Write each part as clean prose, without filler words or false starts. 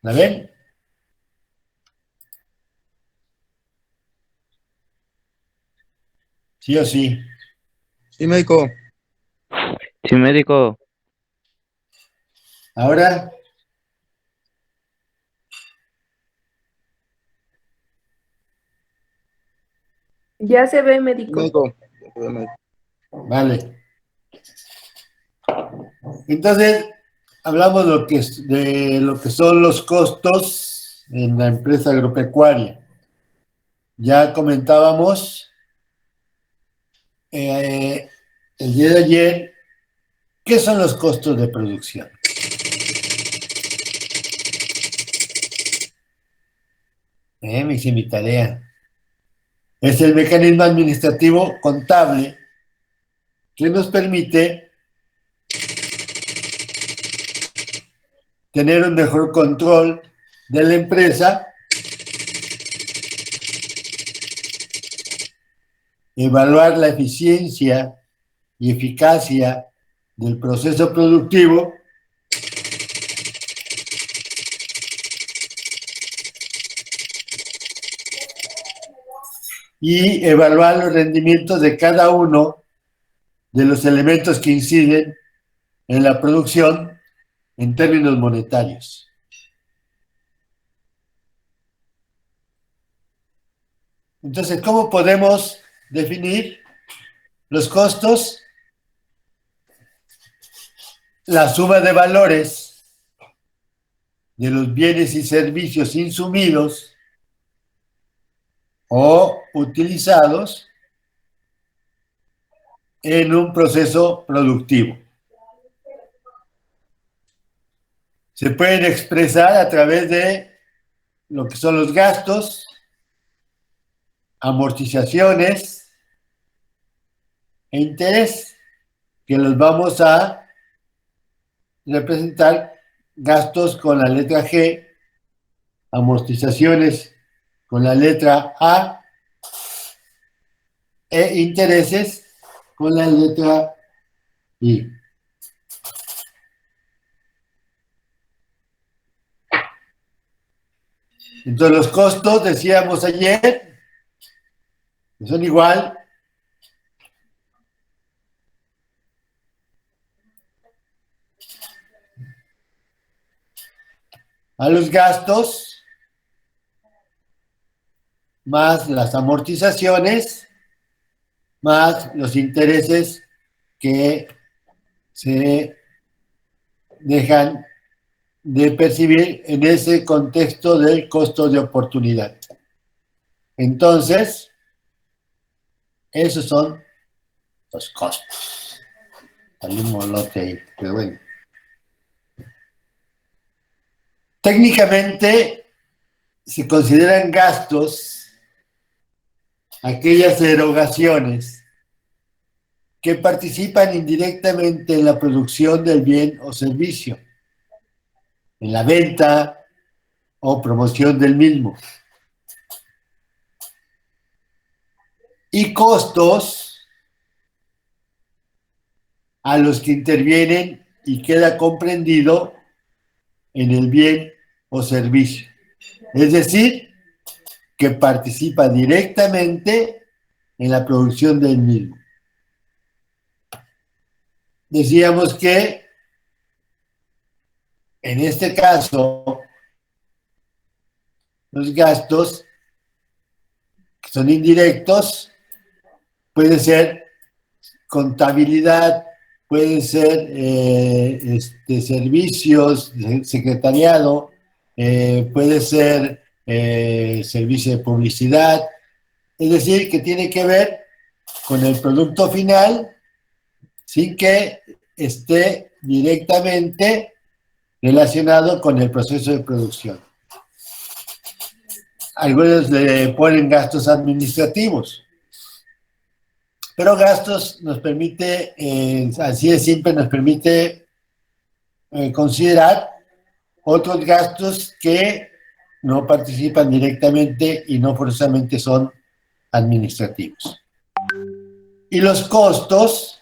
¿La ven? ¿Sí o sí? Sí, médico. Sí, médico. Ahora, Ya se ve, Sí, médico. médico. vale. Entonces, hablamos de lo que son los costos en la empresa agropecuaria. Ya comentábamos eh, el día de ayer qué son los costos de producción. Me hice mi tarea. Es el mecanismo administrativo contable que nos permite tener un mejor control de la empresa, evaluar la eficiencia y eficacia del proceso productivo y evaluar los rendimientos de cada uno de los elementos que inciden en la producción en términos monetarios. Entonces, ¿cómo podemos definir los costos? La suma de valores de los bienes y servicios insumidos o utilizados en un proceso productivo. Se pueden expresar a través de lo que son los gastos, amortizaciones e interés, que los vamos a representar gastos con la letra G, amortizaciones con la letra A e intereses con la letra I. Entonces los costos, decíamos ayer, son igual a los gastos más las amortizaciones más los intereses que se dejan de percibir en ese contexto del costo de oportunidad. Entonces, esos son los costos. Hay un molote ahí, pero bueno. Técnicamente, se consideran gastos aquellas erogaciones que participan indirectamente en la producción del bien o servicio, en la venta o promoción del mismo. Y costos a los que intervienen y queda comprendido en el bien o servicio. Es decir, que participa directamente en la producción del mismo. Decíamos que en este caso los gastos que son indirectos pueden ser contabilidad, pueden ser servicios, secretariado, puede ser servicio de publicidad, es decir, que tiene que ver con el producto final sin que esté directamente relacionado con el proceso de producción. Algunos le ponen gastos administrativos, pero gastos nos permite, así de simple, nos permite considerar otros gastos que no participan directamente y no forzosamente son administrativos. Y los costos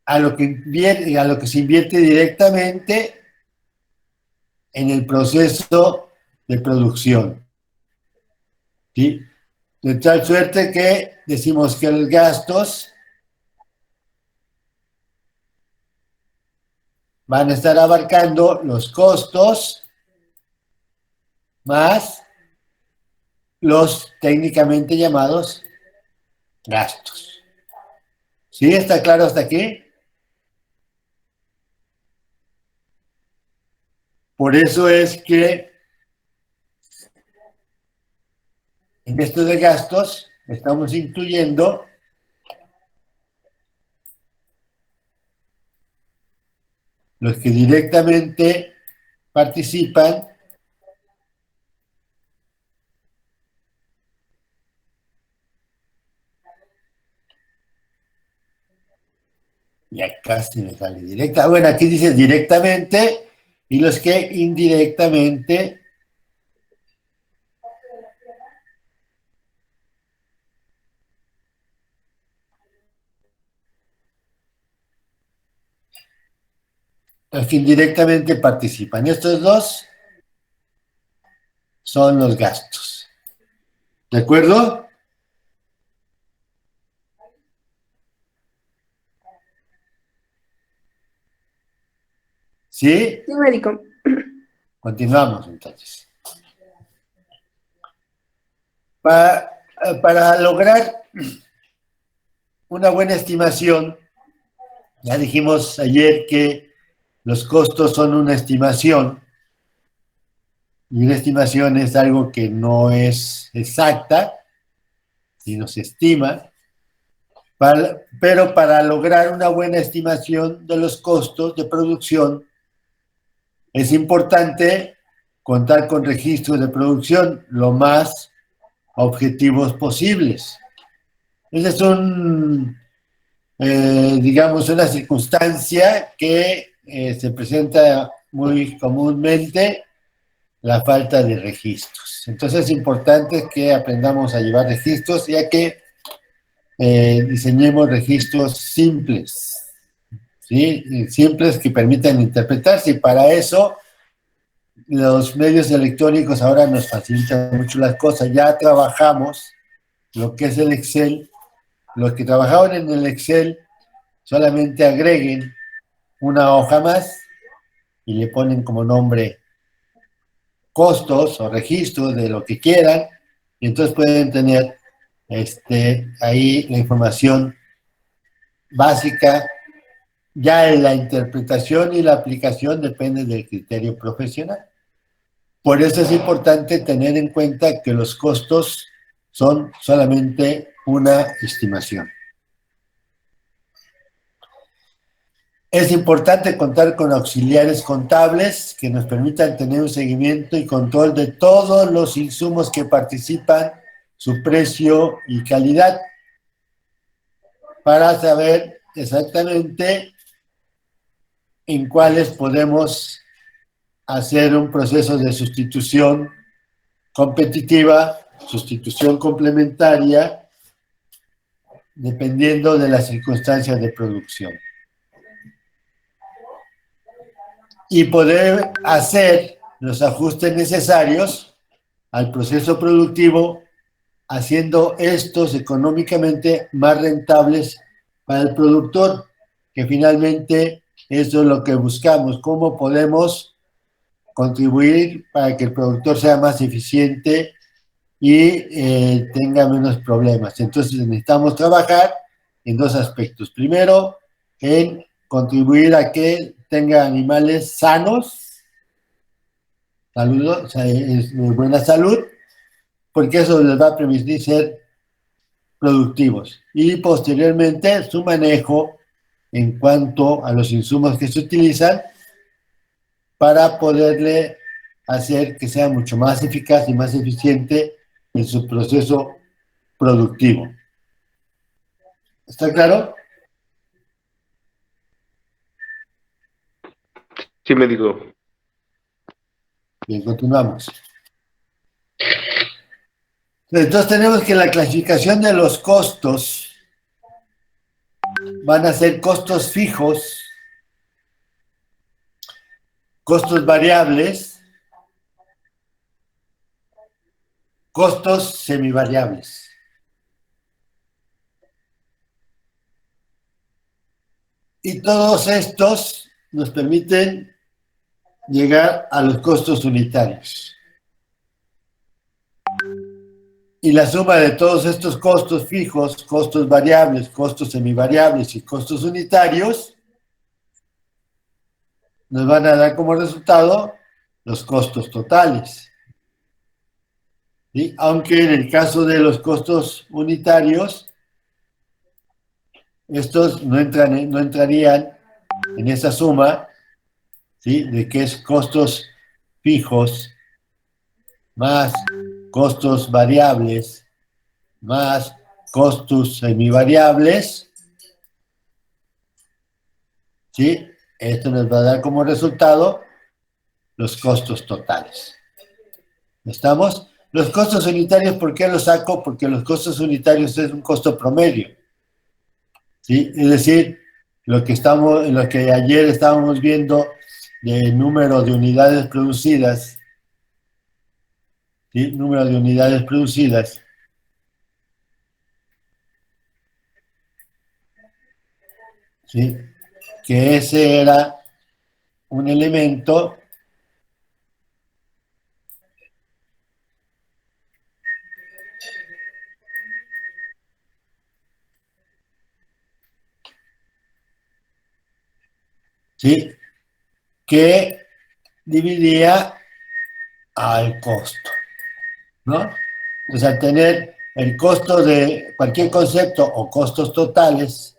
a lo que se invierte directamente en el proceso de producción. ¿Sí? De tal suerte que decimos que los gastos van a estar abarcando los costos más los técnicamente llamados gastos. ¿Sí? ¿Está claro hasta aquí? Por eso es que en esto de gastos estamos incluyendo los que directamente participan y acá sí me sale directa. Bueno, aquí dice directamente y los que indirectamente participan. Estos dos son los gastos. ¿De acuerdo? ¿Sí? Sí, médico. Continuamos entonces. Para lograr una buena estimación, ya dijimos ayer que los costos son una estimación y una estimación es algo que no es exacta, sino se estima, pero para lograr una buena estimación de los costos de producción es importante contar con registros de producción lo más objetivos posibles. Esa es digamos, una circunstancia que se presenta muy comúnmente, la falta de registros. Entonces es importante que aprendamos a llevar registros, ya que diseñemos registros simples, ¿sí? Simples que permitan interpretarse, y para eso los medios electrónicos ahora nos facilitan mucho las cosas. Ya trabajamos lo que es el Excel. Los que trabajaban en el Excel solamente agreguen una hoja más y le ponen como nombre costos o registros de lo que quieran, y entonces pueden tener ahí la información básica. Ya en la interpretación y la aplicación depende del criterio profesional. Por eso es importante tener en cuenta que los costos son solamente una estimación. Es importante contar con auxiliares contables que nos permitan tener un seguimiento y control de todos los insumos que participan, su precio y calidad, para saber exactamente en cuáles podemos hacer un proceso de sustitución competitiva, sustitución complementaria, dependiendo de las circunstancias de producción. Y poder hacer los ajustes necesarios al proceso productivo, haciendo estos económicamente más rentables para el productor, que finalmente eso es lo que buscamos, cómo podemos contribuir para que el productor sea más eficiente y tenga menos problemas. Entonces necesitamos trabajar en dos aspectos. Primero, en contribuir a que tenga animales sanos, o sea, es de buena salud, porque eso les va a permitir ser productivos. Y posteriormente su manejo en cuanto a los insumos que se utilizan para poderle hacer que sea mucho más eficaz y más eficiente en su proceso productivo. ¿Está claro? Sí, médico. Bien, continuamos. Entonces tenemos que la clasificación de los costos van a ser costos fijos, costos variables costos semivariables. Y todos estos nos permiten llegar a los costos unitarios. Y la suma de todos estos costos fijos, costos variables, costos semivariables y costos unitarios nos van a dar como resultado los costos totales. ¿Sí? Aunque en el caso de los costos unitarios, estos no entrarían en esa suma, ¿sí? De que es costos fijos más costos variables más costos semivariables, ¿sí? Esto nos va a dar como resultado los costos totales. ¿Estamos? Los costos unitarios, ¿por qué los saco? Porque los costos unitarios es un costo promedio, ¿sí? Es decir, lo que ayer estábamos viendo de número de unidades producidas, ¿sí? Número de unidades producidas. ¿Sí? Que ese era un elemento ¿sí? Que dividía al costo, ¿no? O sea, tener el costo de cualquier concepto o costos totales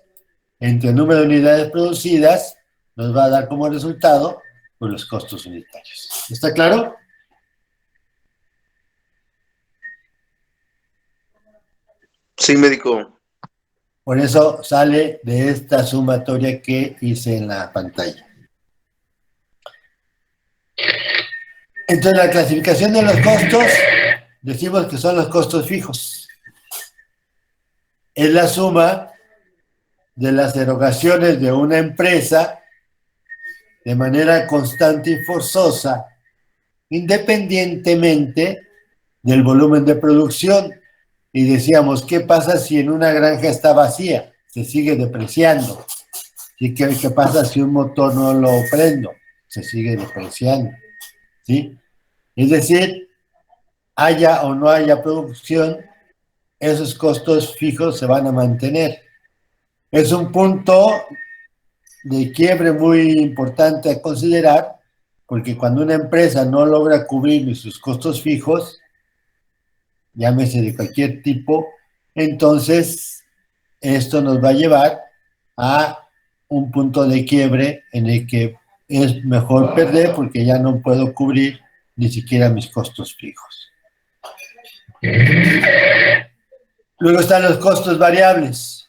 entre el número de unidades producidas nos va a dar como resultado pues, los costos unitarios. ¿Está claro? Sí, médico. Por eso sale de esta sumatoria que hice en la pantalla. Entonces, la clasificación de los costos, decimos que son los costos fijos. Es la suma de las erogaciones de una empresa de manera constante y forzosa, independientemente del volumen de producción. Y decíamos, ¿qué pasa si en una granja está vacía? Se sigue depreciando. ¿Y qué pasa si un motor no lo prendo? Se sigue depreciando. ¿Sí? Es decir, haya o no haya producción, esos costos fijos se van a mantener. Es un punto de quiebre muy importante a considerar, porque cuando una empresa no logra cubrir sus costos fijos, llámese de cualquier tipo, entonces esto nos va a llevar a un punto de quiebre en el que es mejor perder porque ya no puedo cubrir ni siquiera mis costos fijos. Luego están los costos variables.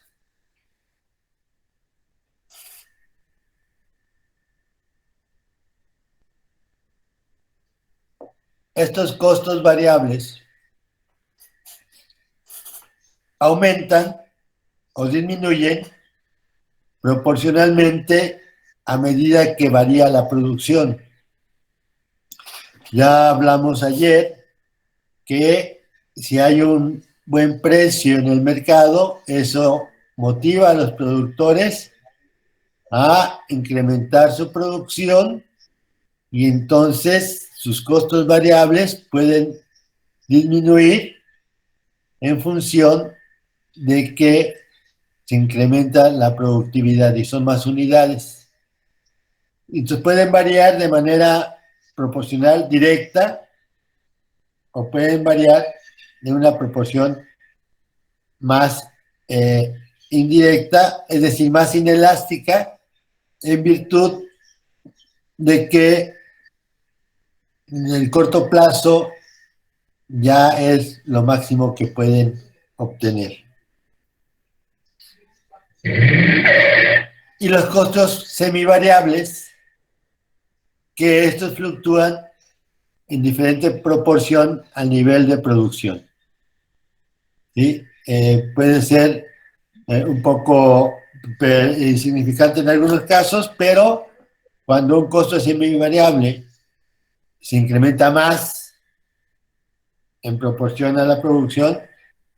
Estos costos variables aumentan o disminuyen proporcionalmente a medida que varía la producción. Ya hablamos ayer que si hay un buen precio en el mercado, eso motiva a los productores a incrementar su producción y entonces sus costos variables pueden disminuir en función de que se incrementa la productividad y son más unidades. Entonces pueden variar de manera proporcional directa o pueden variar de una proporción más indirecta, es decir, más inelástica, en virtud de que en el corto plazo ya es lo máximo que pueden obtener. Y los costos semivariables, que estos fluctúan en diferente proporción al nivel de producción. ¿Sí? Puede ser un poco insignificante en algunos casos, pero cuando un costo semivariable se incrementa más, en proporción a la producción,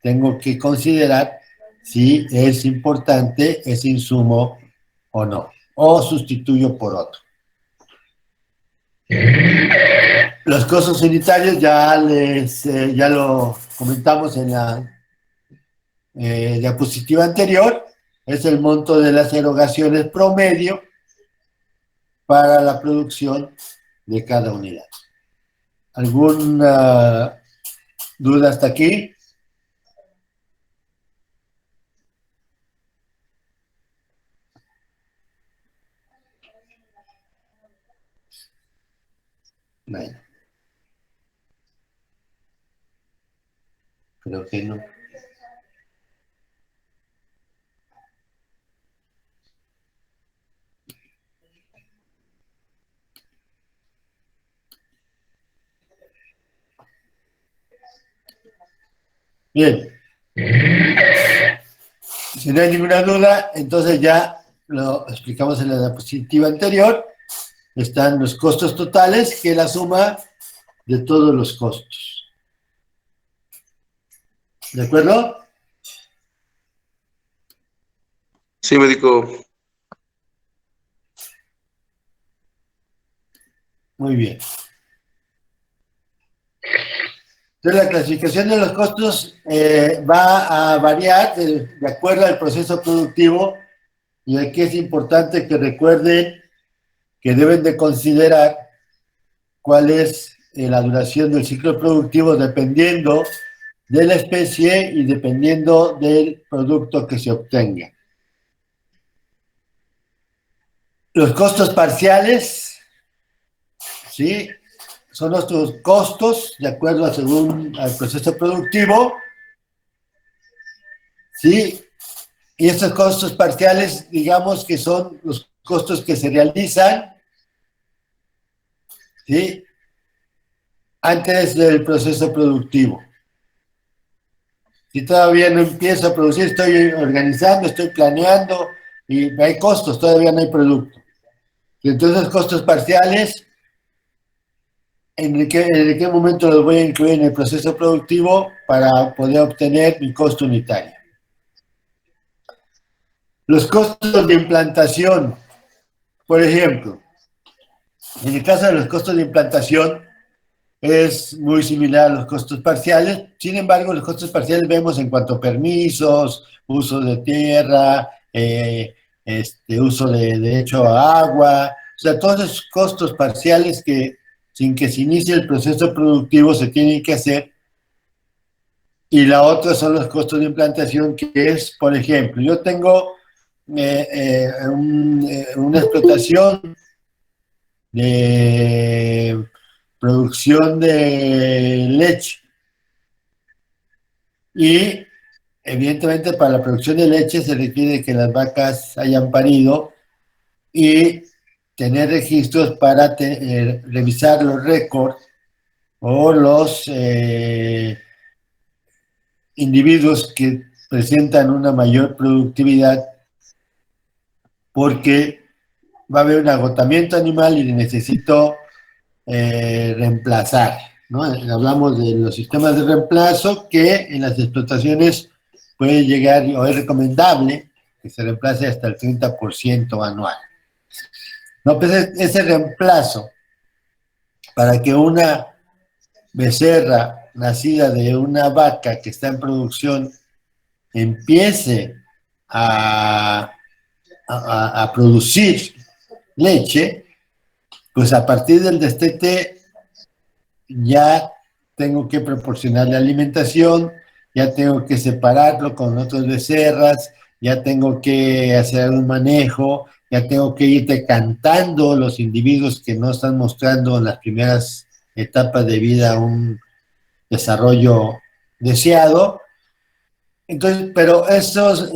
tengo que considerar si es importante ese insumo o no, o sustituyo por otro. Los costos unitarios ya lo comentamos en la diapositiva anterior, es el monto de las erogaciones promedio para la producción de cada unidad. ¿Alguna duda hasta aquí? Bueno, creo que no. Bien. Si no hay ninguna duda, entonces ya lo explicamos en la diapositiva anterior. Están los costos totales, que es la suma de todos los costos. ¿De acuerdo? Sí, médico. Muy bien. Entonces, la clasificación de los costos va a variar de acuerdo al proceso productivo, y aquí es importante que recuerden que deben de considerar cuál es la duración del ciclo productivo dependiendo de la especie y dependiendo del producto que se obtenga. Los costos parciales, ¿sí?, son nuestros costos de acuerdo a según al proceso productivo, ¿sí? Y estos costos parciales, digamos que son los costos que se realizan, ¿sí?, antes del proceso productivo. Si todavía no empiezo a producir, estoy organizando, estoy planeando, y hay costos, todavía no hay producto. Entonces, costos parciales, ¿en qué momento los voy a incluir en el proceso productivo para poder obtener mi costo unitario? Los costos de implantación, por ejemplo, en el caso de los costos de implantación, es muy similar a los costos parciales. Sin embargo, los costos parciales vemos en cuanto a permisos, uso de tierra, uso de derecho a agua, o sea, todos esos costos parciales que sin que se inicie el proceso productivo se tienen que hacer. Y la otra son los costos de implantación, que es, por ejemplo, yo tengo una explotación de producción de leche, y evidentemente para la producción de leche se requiere que las vacas hayan parido y tener registros para revisar los récords o los individuos que presentan una mayor productividad, porque va a haber un agotamiento animal y necesito reemplazar, ¿no? Hablamos de los sistemas de reemplazo que en las explotaciones puede llegar, o es recomendable que se reemplace hasta el 30% anual. No, pues ese reemplazo, para que una becerra nacida de una vaca que está en producción empiece a producir leche, pues a partir del destete ya tengo que proporcionarle alimentación, ya tengo que separarlo con otras becerras, ya tengo que hacer un manejo, ya tengo que ir decantando los individuos que no están mostrando en las primeras etapas de vida un desarrollo deseado. Entonces, pero ese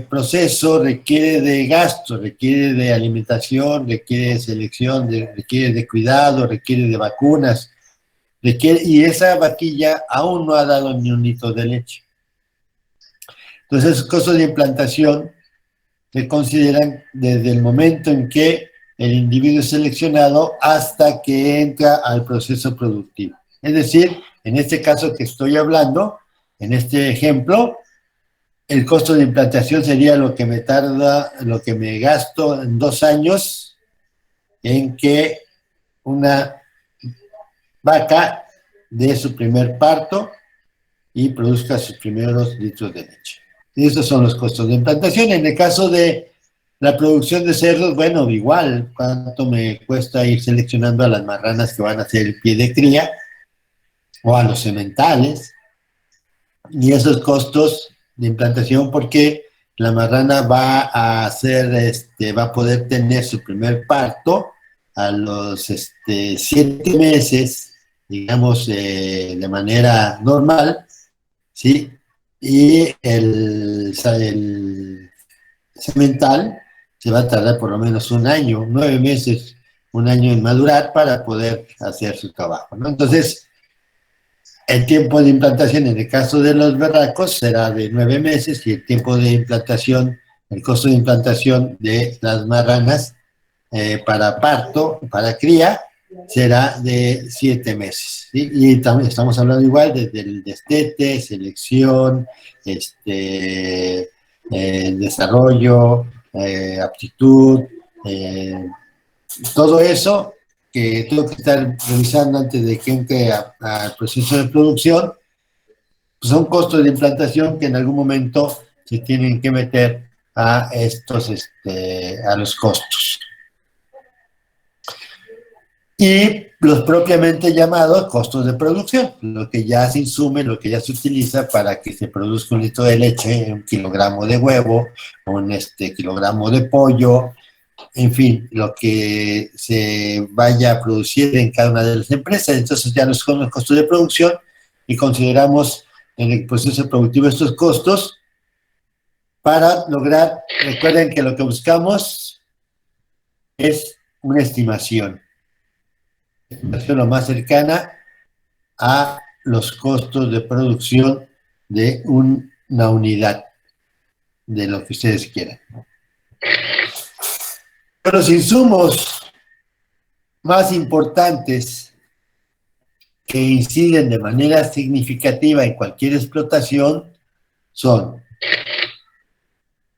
proceso requiere de gasto, requiere de alimentación, requiere de selección, requiere de cuidado, requiere de vacunas, y esa vaquilla aún no ha dado ni un litro de leche. Entonces, esos costos de implantación se consideran desde el momento en que el individuo es seleccionado hasta que entra al proceso productivo. Es decir, en este caso que estoy hablando, en este ejemplo, el costo de implantación sería lo que me tarda, lo que me gasto en 2 años en que una vaca dé su primer parto y produzca sus primeros litros de leche. Y esos son los costos de implantación. En el caso de la producción de cerdos, bueno, igual, cuánto me cuesta ir seleccionando a las marranas que van a hacer el pie de cría o a los sementales, y esos costos de implantación, porque la marrana va a hacer, va a poder tener su primer parto a los 7 meses, digamos, de manera normal, ¿sí? Y el semental se va a tardar por lo menos 1 año, 9 meses, 1 año en madurar para poder hacer su trabajo, ¿no? Entonces, el tiempo de implantación en el caso de los berracos será de 9 meses y el tiempo de implantación, el costo de implantación de las marranas para parto, para cría, será de 7 meses. ¿Sí? Y también estamos hablando igual desde el destete, selección, desarrollo, aptitud, todo eso que tengo que estar revisando antes de que entre al proceso de producción, pues son costos de implantación que en algún momento se tienen que meter a estos, a los costos. Y los propiamente llamados costos de producción, lo que ya se insume, lo que ya se utiliza para que se produzca 1 litro de leche, 1 kilogramo de huevo, 1 kilogramo de pollo, en fin, lo que se vaya a producir en cada una de las empresas. Entonces ya nos son los costos de producción y consideramos en el proceso productivo estos costos para lograr, recuerden que lo que buscamos es una estimación lo más cercana a los costos de producción de una unidad, de lo que ustedes quieran. Pero los insumos más importantes que inciden de manera significativa en cualquier explotación son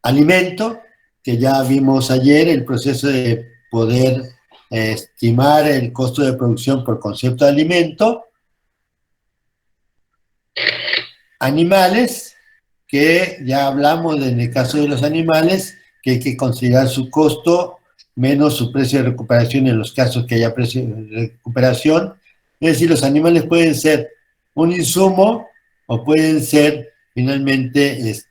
alimento, que ya vimos ayer, el proceso de poder estimar el costo de producción por concepto de alimento, animales, que ya hablamos en el caso de los animales, que hay que considerar su costo menos su precio de recuperación en los casos que haya precio de recuperación. Es decir, los animales pueden ser un insumo o pueden ser finalmente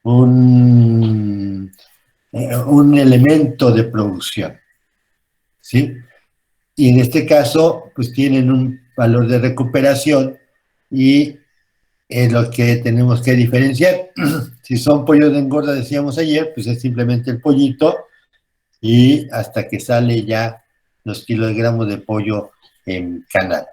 un elemento de producción, ¿sí? Y en este caso, pues tienen un valor de recuperación y es lo que tenemos que diferenciar. Si son pollos de engorda, decíamos ayer, pues es simplemente el pollito y hasta que sale ya los kilogramos de pollo en canal.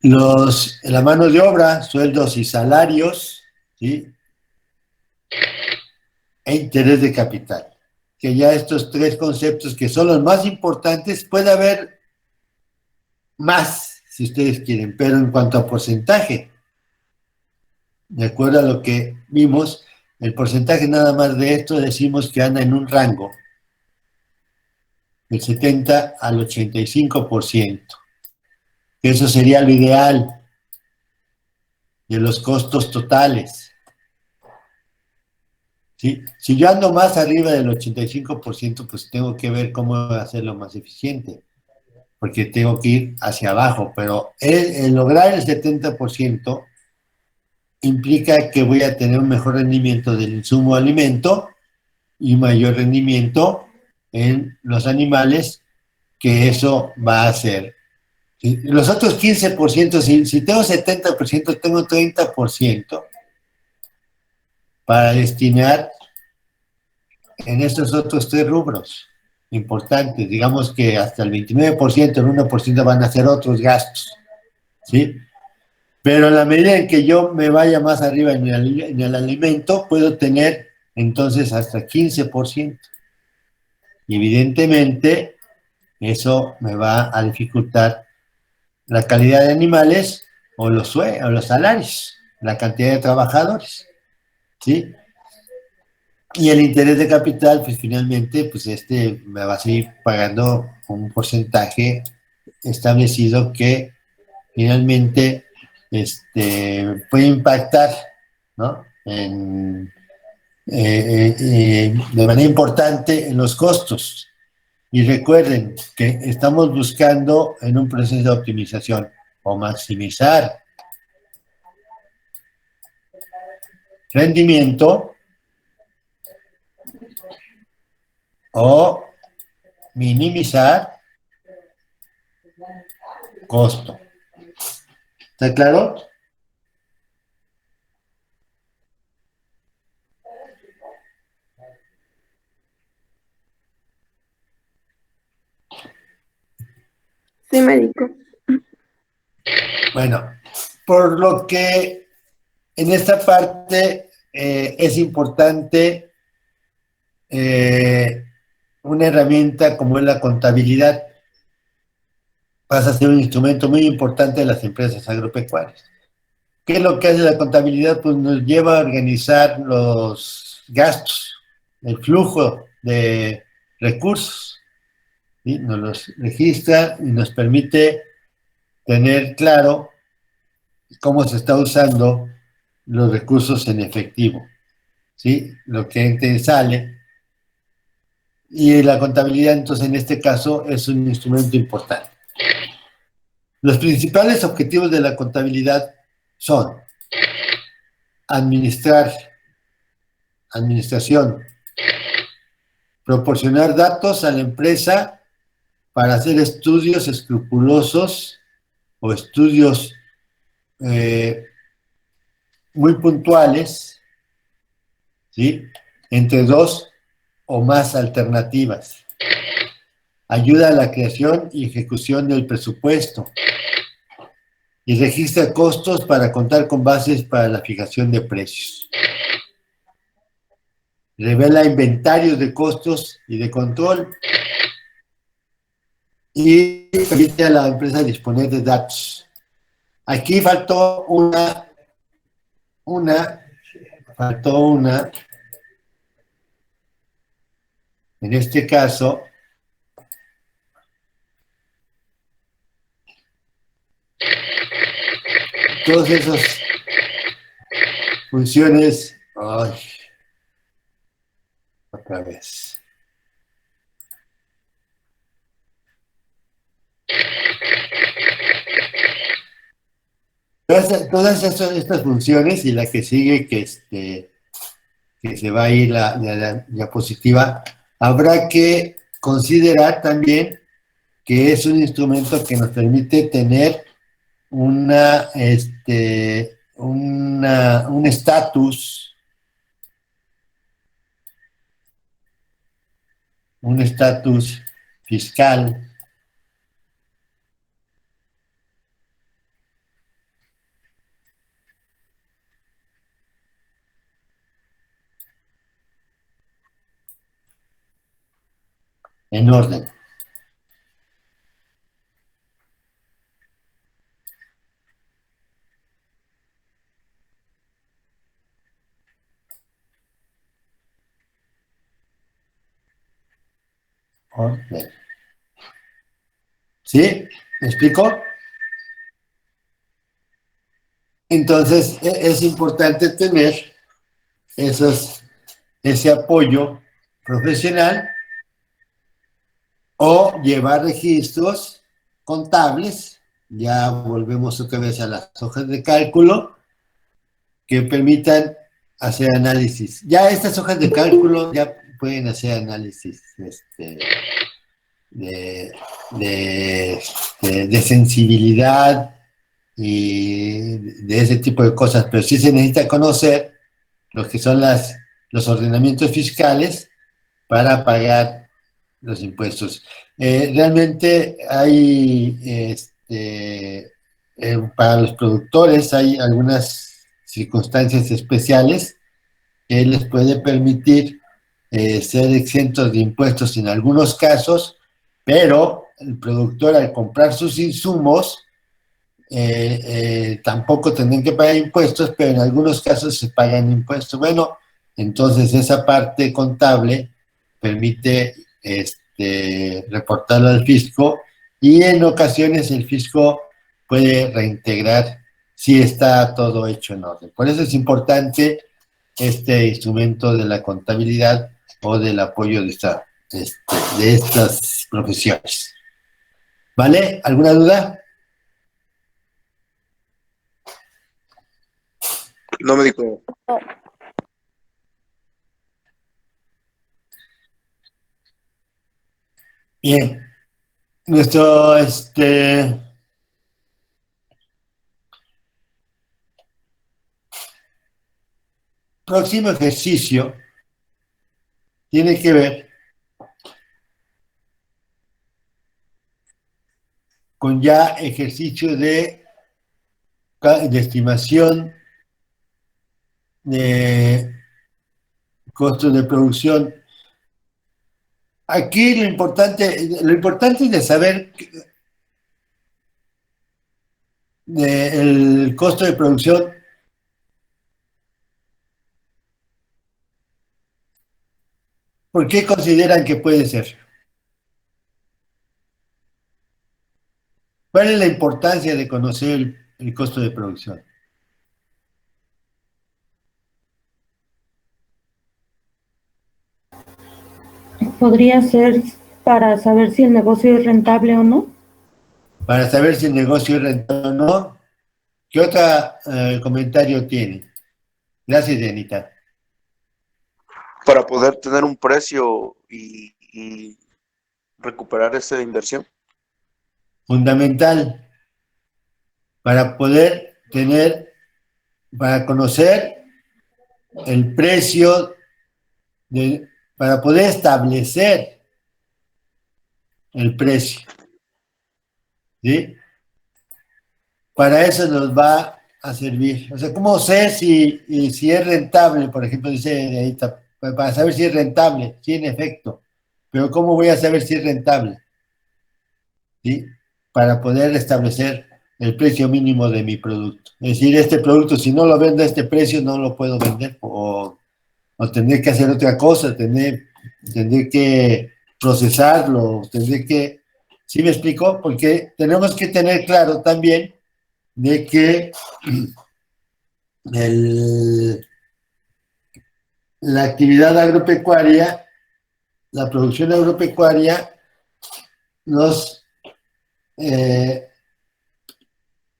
La mano de obra, sueldos y salarios, ¿sí? E interés de capital. Que ya estos 3 conceptos que son los más importantes, puede haber más, si ustedes quieren, pero en cuanto a porcentaje, de acuerdo a lo que vimos, el porcentaje nada más de esto decimos que anda en un rango del 70 al 85%. Eso sería lo ideal de los costos totales. ¿Sí? Si yo ando más arriba del 85%, pues tengo que ver cómo hacerlo más eficiente, porque tengo que ir hacia abajo, pero el lograr el 70% implica que voy a tener un mejor rendimiento del insumo alimento y mayor rendimiento en los animales, que eso va a hacer. ¿Sí? Los otros 15%, si tengo 70%, tengo 30% para destinar en estos otros 3 rubros importantes. Digamos que hasta el 29%, el 1% van a ser otros gastos, ¿sí? Pero en la medida en que yo me vaya más arriba en el alimento, puedo tener entonces hasta 15%. Y evidentemente, eso me va a dificultar la calidad de animales o los salarios, la cantidad de trabajadores, ¿sí? Y el interés de capital, pues finalmente, pues me va a seguir pagando un porcentaje establecido que finalmente puede impactar, ¿no? De manera importante en los costos. Y recuerden que estamos buscando en un proceso de optimización o maximizar rendimiento o minimizar costo. ¿Está claro? Sí, médico. Bueno, por lo que en esta parte es importante una herramienta como es la contabilidad. Pasa a ser un instrumento muy importante de las empresas agropecuarias. ¿Qué es lo que hace la contabilidad? Pues nos lleva a organizar los gastos, el flujo de recursos, ¿sí? Nos los registra y nos permite tener claro cómo se está usando los recursos en efectivo, ¿sí? Lo que entra y sale. Y la contabilidad, entonces, en este caso, es un instrumento importante. Los principales objetivos de la contabilidad son administración, proporcionar datos a la empresa para hacer estudios escrupulosos o estudios muy puntuales, ¿sí? Entre dos o más alternativas. Ayuda a la creación y ejecución del presupuesto y registra costos para contar con bases para la fijación de precios. Revela inventarios de costos y de control y permite a la empresa disponer de datos. Aquí faltó una, en este caso, todas esas funciones, otra vez. Todas estas funciones y la que sigue, que se va a ir la diapositiva, habrá que considerar también que es un instrumento que nos permite tener un estatus fiscal en orden. Orden. ¿Sí? ¿Me explico? Entonces, es importante tener ese apoyo profesional o llevar registros contables. Ya volvemos otra vez a las hojas de cálculo que permitan hacer análisis. Ya estas hojas de cálculo ya pueden hacer análisis de sensibilidad y de ese tipo de cosas, pero sí se necesita conocer lo que son los ordenamientos fiscales para pagar los impuestos. Realmente hay, para los productores hay algunas circunstancias especiales que les puede permitir ser exentos de impuestos en algunos casos, pero el productor al comprar sus insumos, tampoco tendrán que pagar impuestos, pero en algunos casos se pagan impuestos. Bueno, entonces esa parte contable permite reportarlo al fisco y en ocasiones el fisco puede reintegrar si está todo hecho en orden. Por eso es importante este instrumento de la contabilidad o del apoyo de estas profesiones. ¿Vale? ¿Alguna duda? No, médico. Bien. Nuestro próximo ejercicio tiene que ver con ya ejercicio de estimación de costos de producción. Aquí lo importante es de saber el costo de producción. ¿Por qué consideran que puede ser? ¿Cuál es la importancia de conocer el costo de producción? Podría ser para saber si el negocio es rentable o no. Para saber si el negocio es rentable o no. ¿Qué otro comentario tiene? Gracias, Anita. Para poder tener un precio y recuperar esa inversión. Fundamental para poder para conocer el precio, para poder establecer el precio. ¿Sí? Para eso nos va a servir. O sea, ¿cómo sé si es rentable? Por ejemplo, dice ahorita, para saber si es rentable, sí, en efecto. Pero ¿cómo voy a saber si es rentable? ¿Sí? Para poder establecer el precio mínimo de mi producto. Es decir, este producto, si no lo vendo a este precio, no lo puedo vender o tendré que hacer otra cosa, tendré que procesarlo, tendré que... ¿Sí me explico? Porque tenemos que tener claro también de que la actividad agropecuaria, la producción agropecuaria, nos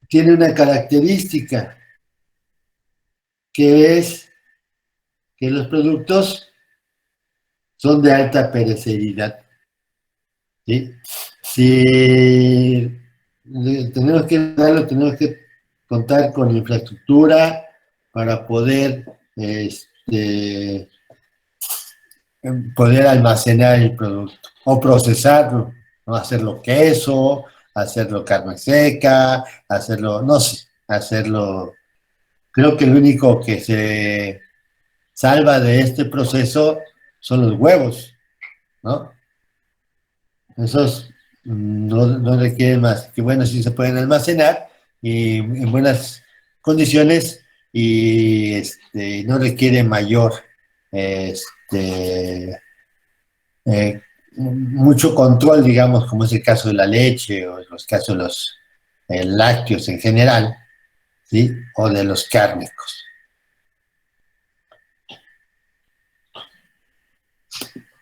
tiene una característica que es que los productos son de alta perecederidad. ¿Sí? Si tenemos que darlo, tenemos que contar con infraestructura para poder almacenar el producto o procesarlo, ¿no? Hacerlo queso, hacerlo carne seca, hacerlo, no sé, hacerlo. Creo que el único que se salva de este proceso son los huevos, ¿no? Esos no requieren más, que bueno, sí se pueden almacenar y en buenas condiciones y no requiere mayor este, mucho control, digamos, como es el caso de la leche o en los casos de los lácteos en general, ¿sí? O de los cárnicos.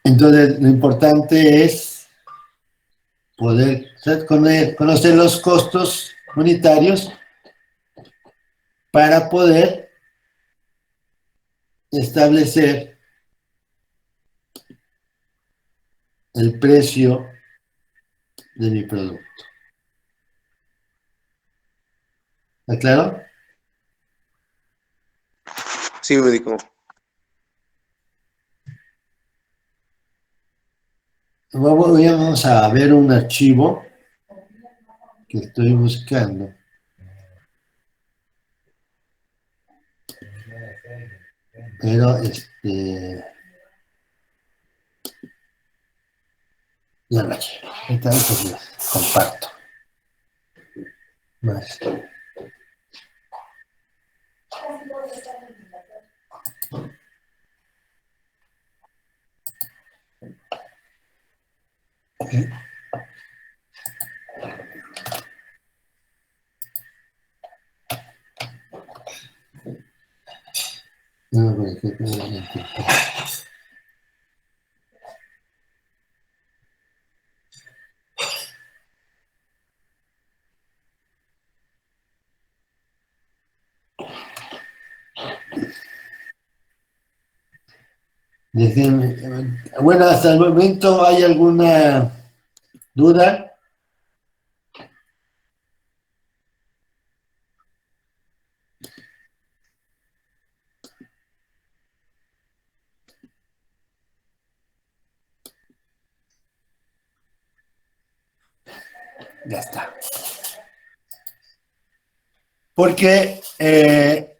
Entonces, lo importante es poder conocer los costos unitarios para poder establecer el precio de mi producto. ¿Está claro? Sí, médico. Vamos a ver un archivo que estoy buscando. Pero la noche. Entonces les comparto. Más. No, por ejemplo, bueno, hasta el momento, ¿hay alguna duda? Ya está. Porque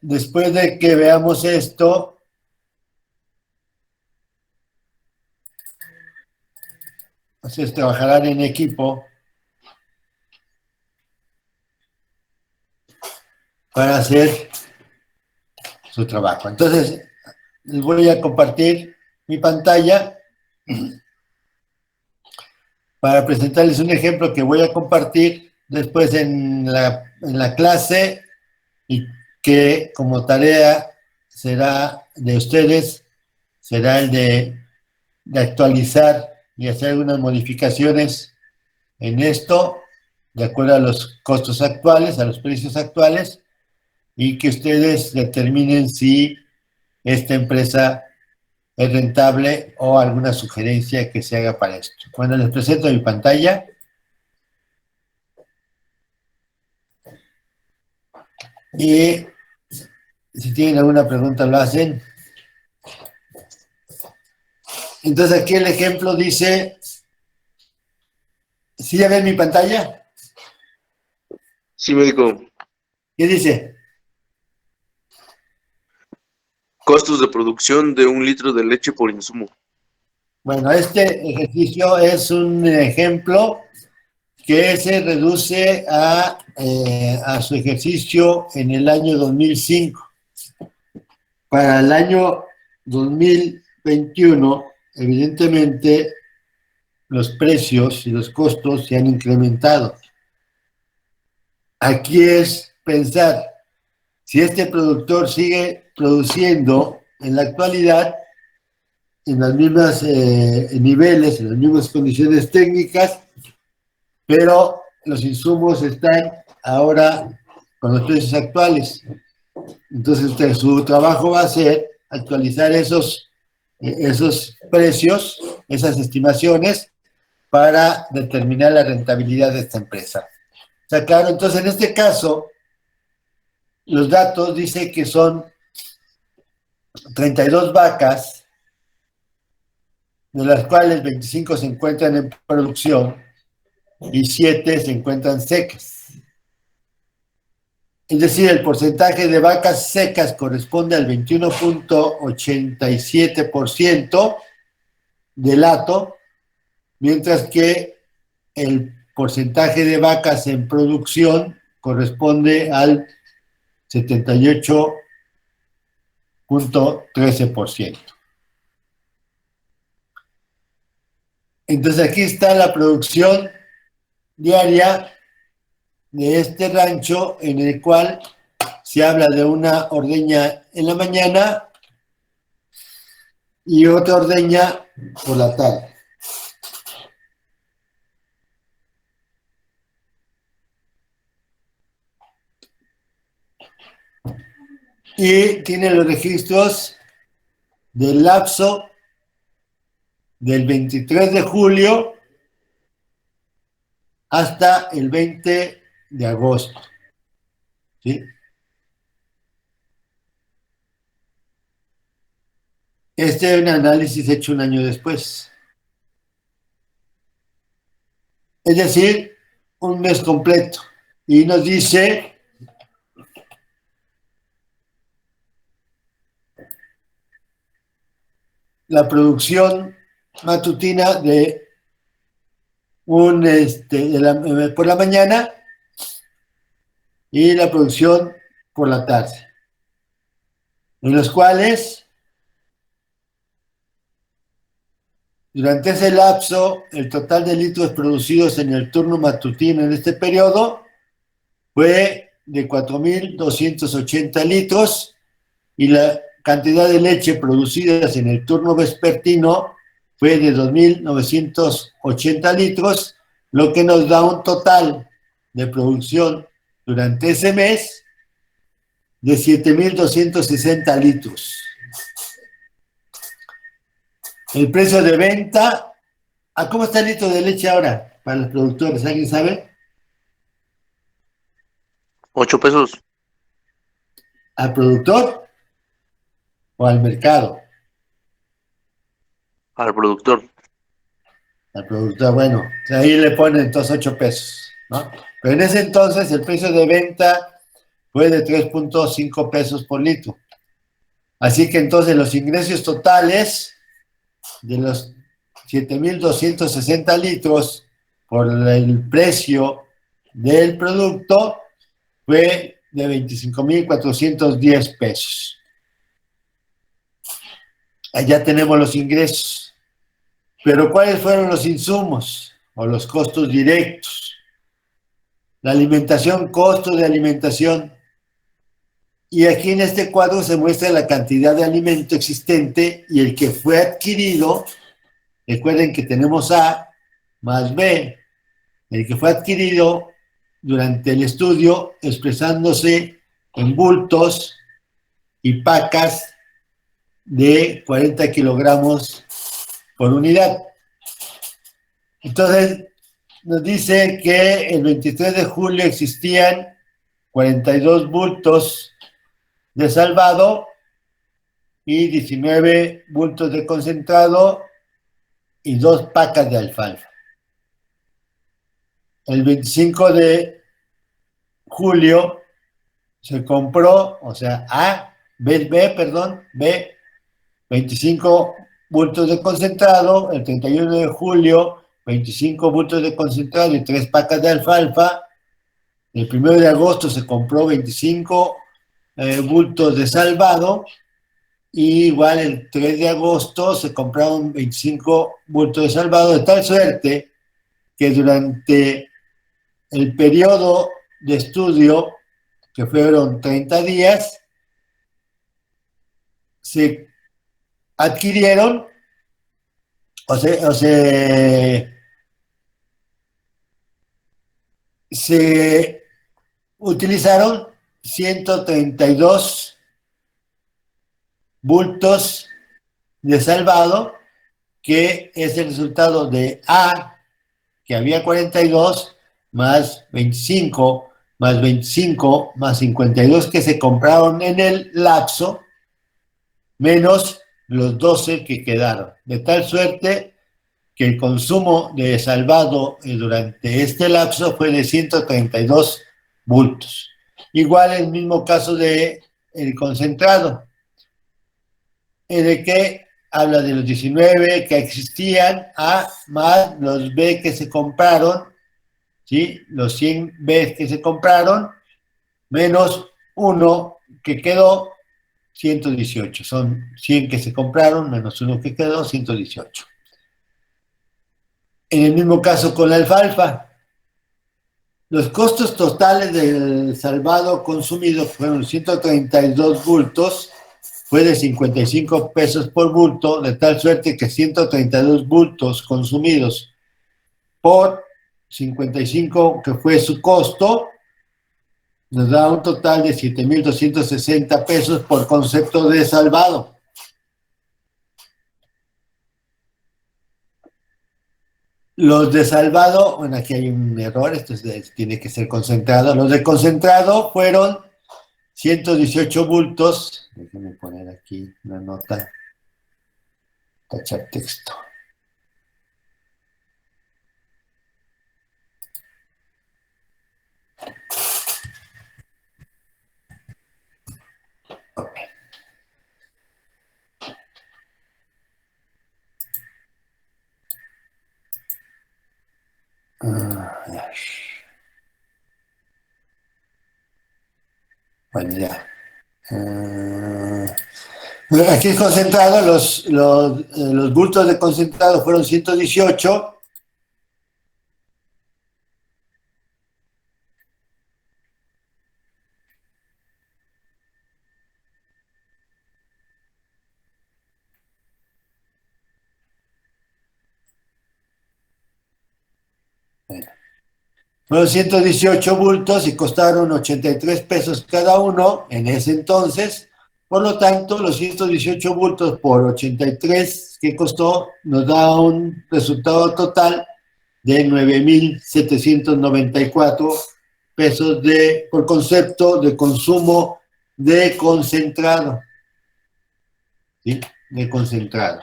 después de que veamos esto, ustedes trabajarán en equipo para hacer su trabajo. Entonces, les voy a compartir mi pantalla para presentarles un ejemplo que voy a compartir después en la clase y que como tarea será de ustedes, será el de actualizar y hacer algunas modificaciones en esto, de acuerdo a los costos actuales, a los precios actuales, y que ustedes determinen si esta empresa es rentable o alguna sugerencia que se haga para esto. Bueno, les presento mi pantalla. Y si tienen alguna pregunta lo hacen. Entonces aquí el ejemplo dice, ¿sí ya ven mi pantalla? Sí, médico. ¿Qué dice? Costos de producción de 1 litro de leche por insumo. Bueno, este ejercicio es un ejemplo que se reduce a su ejercicio en el año 2005. Para el año 2021, evidentemente, los precios y los costos se han incrementado. Aquí es pensar, si este productor sigue produciendo en la actualidad en las mismas niveles, en las mismas condiciones técnicas, pero los insumos están ahora con los precios actuales. Entonces, su trabajo va a ser actualizar esos precios, esas estimaciones, para determinar la rentabilidad de esta empresa. O sea, claro, entonces en este caso, los datos dicen que son 32 vacas, de las cuales 25 se encuentran en producción y 7 se encuentran secas. Es decir, el porcentaje de vacas secas corresponde al 21.87% del hato, mientras que el porcentaje de vacas en producción corresponde al 78.13%. Entonces aquí está la producción diaria de este rancho, en el cual se habla de una ordeña en la mañana y otra ordeña por la tarde. Y tiene los registros del lapso del 23 de julio hasta el 20 de agosto. ¿Sí? Este es un análisis hecho un año después. Es decir, un mes completo. Y nos dice la producción matutina de por la mañana y la producción por la tarde, en los cuales durante ese lapso el total de litros producidos en el turno matutino en este periodo fue de 4.280 litros y la cantidad de leche producida en el turno vespertino fue de 2.980 litros, lo que nos da un total de producción durante ese mes de 7.260 litros. El precio de venta, ¿a cómo está el litro de leche ahora para los productores? ¿Alguien sabe? 8 pesos ¿Al productor o al mercado? al productor. Al productor, bueno, ahí le ponen entonces 8 pesos, ¿no? Pero en ese entonces el precio de venta fue de 3.5 pesos por litro. Así que entonces los ingresos totales de los 7.260 litros por el precio del producto fue de 25.410 pesos. Allá tenemos los ingresos. Pero ¿cuáles fueron los insumos o los costos directos? La alimentación, costo de alimentación. Y aquí en este cuadro se muestra la cantidad de alimento existente y el que fue adquirido. Recuerden que tenemos A más B. El que fue adquirido durante el estudio expresándose en bultos y pacas de 40 kilogramos por unidad. Entonces, nos dice que el 23 de julio existían 42 bultos de salvado y 19 bultos de concentrado y 2 pacas de alfalfa. El 25 de julio se compró, o sea, B, 25 bultos de concentrado, el 31 de julio, 25 bultos de concentrado y 3 pacas de alfalfa. El 1 de agosto se compró 25 bultos de salvado, y igual el 3 de agosto se compraron 25 bultos de salvado, de tal suerte que durante el periodo de estudio, que fueron 30 días, se adquirieron se utilizaron 132 bultos de salvado, que es el resultado de A, que había 42, más 25, más 25, más 52 que se compraron en el lapso, menos los 12 que quedaron. De tal suerte que el consumo de salvado durante este lapso fue de 132 bultos. Igual el mismo caso de el concentrado, en el que habla de los 19 que existían, A más los B que se compraron, ¿sí? Los 100 B que se compraron, menos 1 que quedó, 118. Son 100 que se compraron, menos 1 que quedó, 118. En el mismo caso con la alfalfa, los costos totales del salvado consumido fueron 132 bultos, fue de 55 pesos por bulto, de tal suerte que 132 bultos consumidos por 55, que fue su costo, nos da un total de 7.260 pesos por concepto de salvado. Los de salvado, bueno, aquí hay un error, esto tiene que ser concentrado. Los de concentrado fueron 118 bultos. Déjenme poner aquí una nota, tachar texto. Okay. Bueno, ya. Aquí es concentrado, los bultos de concentrado fueron 118. Fueron 118 bultos y costaron 83 pesos cada uno en ese entonces. Por lo tanto, los 118 bultos por 83 que costó nos da un resultado total de 9,794 pesos por concepto de consumo de concentrado. ¿Sí? De concentrado.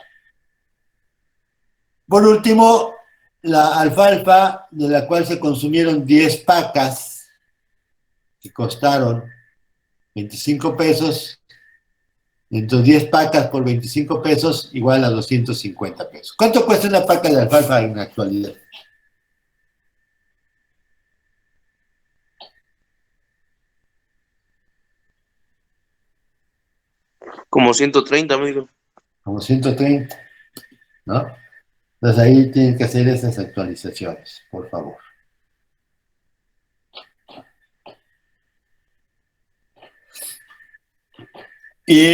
Por último, la alfalfa, de la cual se consumieron 10 pacas, que costaron 25 pesos, entonces 10 pacas por 25 pesos igual a 250 pesos. ¿Cuánto cuesta una paca de alfalfa en la actualidad? Como 130, amigo. Como 130, ¿no? Entonces ahí tienen que hacer esas actualizaciones, por favor. Y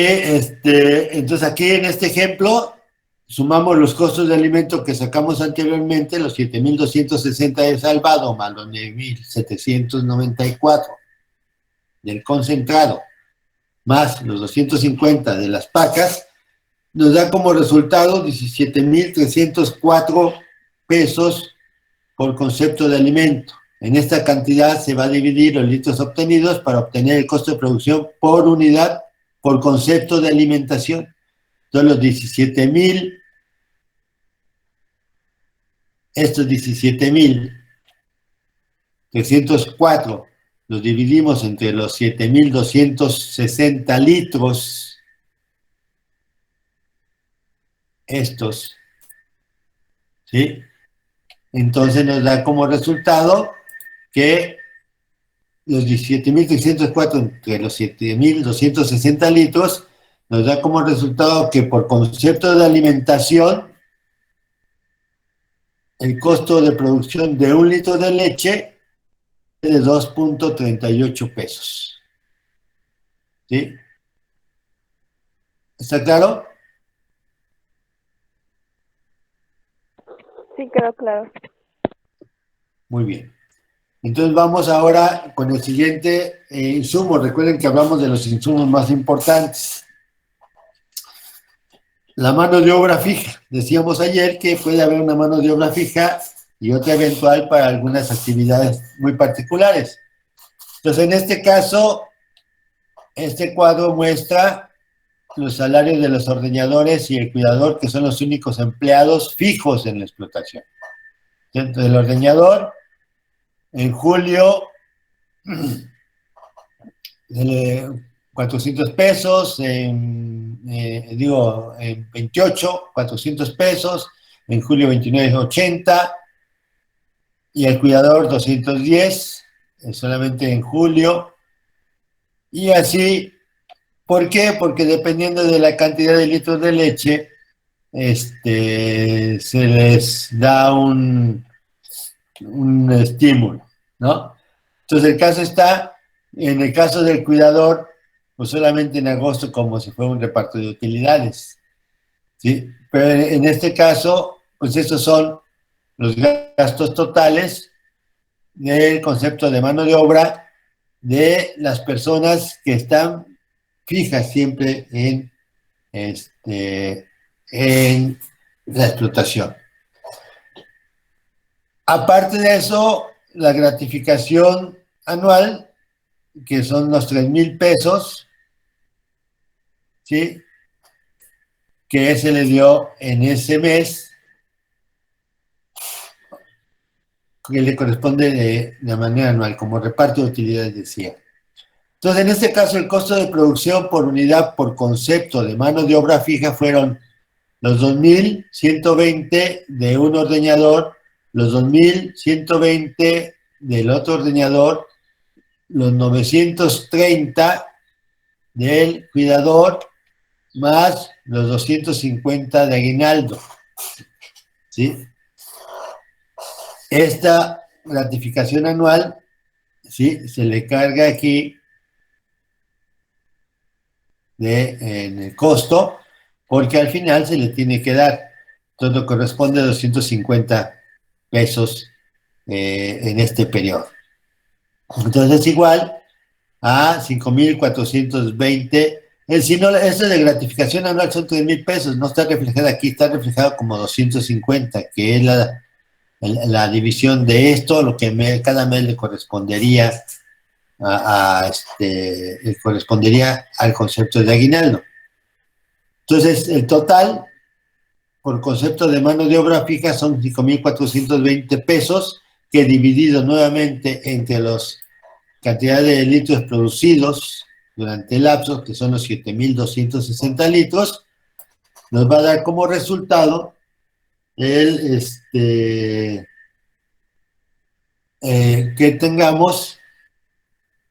entonces aquí en este ejemplo sumamos los costos de alimento que sacamos anteriormente, los 7,260 de salvado más los 9,794 del concentrado, más los 250 de las pacas, nos da como resultado 17,304 pesos por concepto de alimento. En esta cantidad se va a dividir los litros obtenidos para obtener el costo de producción por unidad por concepto de alimentación. Entonces los 17,000, estos 17,304 los dividimos entre los 7,260 litros, estos, ¿sí? Entonces nos da como resultado que los 17,304 entre los 7,260 litros, nos da como resultado que por concepto de alimentación, el costo de producción de un litro de leche es de 2,38 pesos. ¿Sí? ¿Está claro? Sí, quedó claro. Muy bien. Entonces vamos ahora con el siguiente insumo. Recuerden que hablamos de los insumos más importantes. La mano de obra fija. Decíamos ayer que puede haber una mano de obra fija y otra eventual para algunas actividades muy particulares. Entonces, en este caso, este cuadro muestra los salarios de los ordeñadores y el cuidador, que son los únicos empleados fijos en la explotación. Entonces, el ordeñador, en julio, 400 pesos, en 28, 400 pesos, en julio 29, 80, y el cuidador 210, solamente en julio, y así. ¿Por qué? Porque dependiendo de la cantidad de litros de leche, se les da un estímulo, ¿no? Entonces el caso está, en el caso del cuidador, pues solamente en agosto como si fuera un reparto de utilidades, ¿sí? Pero en este caso, pues esos son los gastos totales del concepto de mano de obra de las personas que están fijas siempre en la explotación. Aparte de eso, la gratificación anual, que son los 3,000 pesos, ¿sí? Que se le dio en ese mes, que le corresponde de manera anual, como reparto de utilidades, decía. Entonces, en este caso, el costo de producción por unidad por concepto de mano de obra fija fueron los 2,120 de un ordeñador los 2.120 del otro ordeñador, los 930 del cuidador, más los 250 de aguinaldo, ¿sí? Esta gratificación anual, ¿sí?, se le carga aquí en el costo, porque al final se le tiene que dar. Todo corresponde a 250 pesos en este periodo. Entonces es igual a 5.420. Esto de gratificación anual son 3.000 pesos, no está reflejado aquí, está reflejado como 250, que es la división de esto, lo que cada mes le correspondería correspondería al concepto de aguinaldo. Entonces, el total, por concepto de mano de obra fija, son 5.420 pesos, que dividido nuevamente entre las cantidades de litros producidos durante el lapso, que son los 7.260 litros, nos va a dar como resultado que tengamos